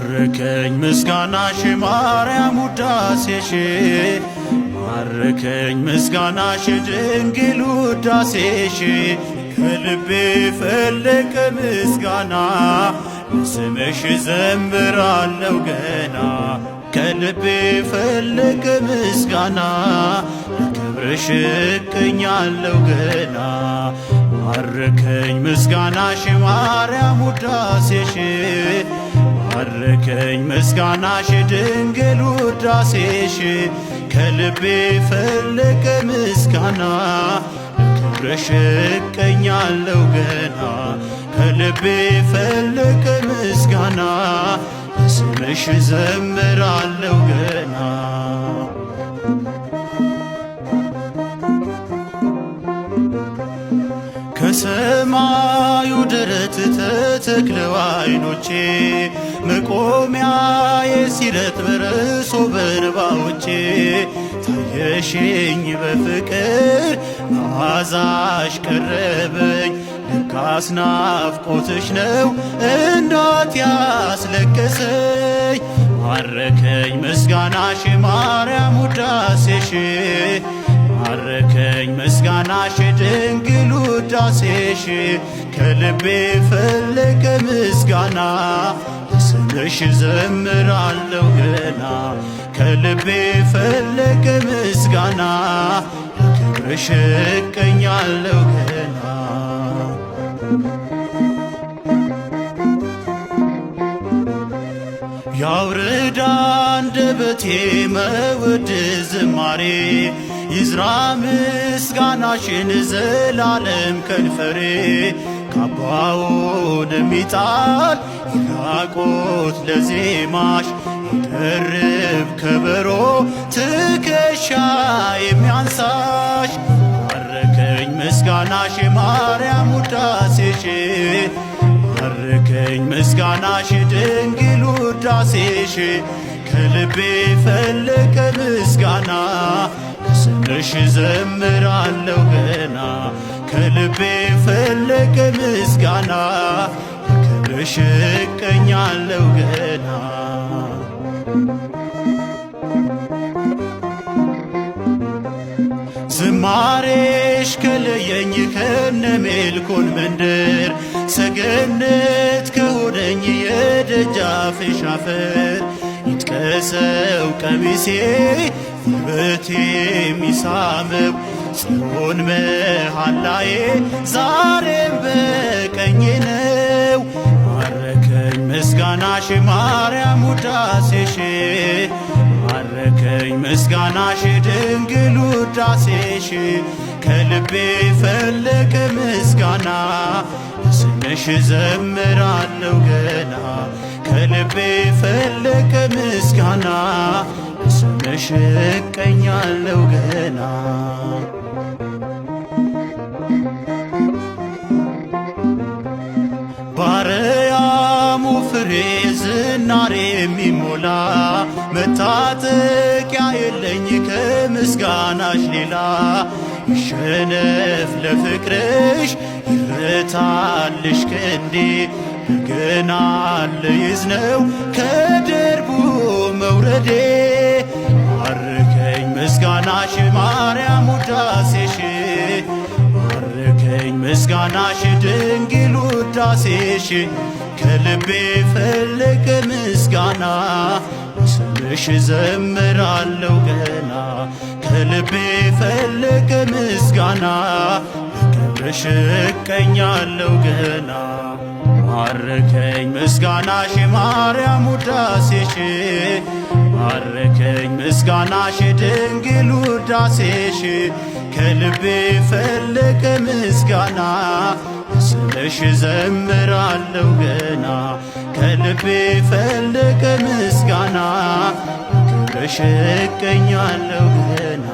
ማረከኝ ምስጋናሽ ማርያም ውዳሴሽ ማረከኝ ምስጋናሽ ድንግል ውዳሴሽ ከልቤ ፈለቀ ምስጋና ለስምሽ ዘምራለሁ ገና ከልቤ ፈለቀ ምስጋና ለክብርሽ እቀኛለሁ ገና ማረከኝ ምስጋናሽ ማርያም ውዳሴሽ ማረከኝ ምስጋናሽ ድንግል ውዳሴሽ ከልቤ ፈለቀ ምስጋና ለክብርሽ እቀኛለሁ ገና ከልቤ ፈለቀ ምስጋና ለስምሽ ዘምራለሁ ገና ከሰማዩ ደረት ተተክለው ዓይኖቼ መቆሚያዬ ሲረጥ በርሶ በእንባዎቼ ታየሽኝ በፍቅር መዓዛሽ ቀረበኝ ለካስ ናፍቆትሽ ነው እንዳት ያስለቀሰኝ ማረከኝ ምስጋናሽ ማርያም ውዳሴሽ ማረከኝ ምስጋናሽ ድንግል ውዳሴሽ ከልቤ ፈለቀ ምስጋና ለስምሽ ዘምራለሁ ገና ከልቤ ፈለቀ ምስጋና ለክብርሽ እቀኛለሁ ገና ያውርድ አንደበቴ መውደስ ዝማሬ ይዝራ ምስጋናሽን ዘላለም ከንፈሬ ካባውን ሚጣል ይራቆት ለዜማሽ ይደርብ ከበሮ ትከሻ የሚያንሳሽ ማረከኝ ምስጋናሽ ማርያም ውዳሴሽ ማረከኝ ምስጋናሽ ድንግል ውዳሴሽ ከልቤ ፈለቀ ምስጋና ለስምሽ ዘምራለሁ ገና ከልቤ ፈለቀ ምስጋና ለክብርሽ እቀኛለሁ ገና ዝማሬሽ ከለየኝ ከነሜልኮን መንደር ሰገነት ከሆነኝ የደጃፍሽ አፈር ይጥቀሰው ቀሚሴ ውበቴ የሚሳመው ጽዮን መሃላዬ ዛሬም በቀኜ ነው ማረከኝ ምስጋናሽ ማርያም ውዳሴሽ ማረከኝ ምስጋናሽ ድንግል ውዳሴሽ ከልቤ ፈለቀ ምስጋና ለስምሽ ዘምራለሁ ገና ከልቤ ፈለቀ ምስጋና ለስምሽ እቀኛለሁ ገና ባርያሙ ፍሬ ዝናሬ የሚሞላ መታጠቂያ የለኝ ከምስጋናሽ ሌላ ይሸነፍ ለፍቅርሽ ይረታልሽ ክንዴ በገና ልይዝ ነው ከደርቡ መውረዴ ማረከኝ ምስጋናሽ ማርያም ውዳሴሽ ማረከኝ ምስጋናሽ ድንግል ውዳሴሽ ከልቤ ፈለቀ ምስጋና ለስምሽ ዘምራለሁ ገና ከልቤ ፈለቀ ምስጋና ለክብርሽ እቀኛለሁ ገና ማረከኝ ምስጋናሽ ማርያም ውዳሴሽ ማረከኝ ምስጋናሽ ድንግል ውዳሴሽ ከልቤ ፈለቀ ምስጋና ለስምሽ ዘምራለሁ ገና ከልቤ ፈለቀ ምስጋና ለክብርሽ እቀኛለሁ ገና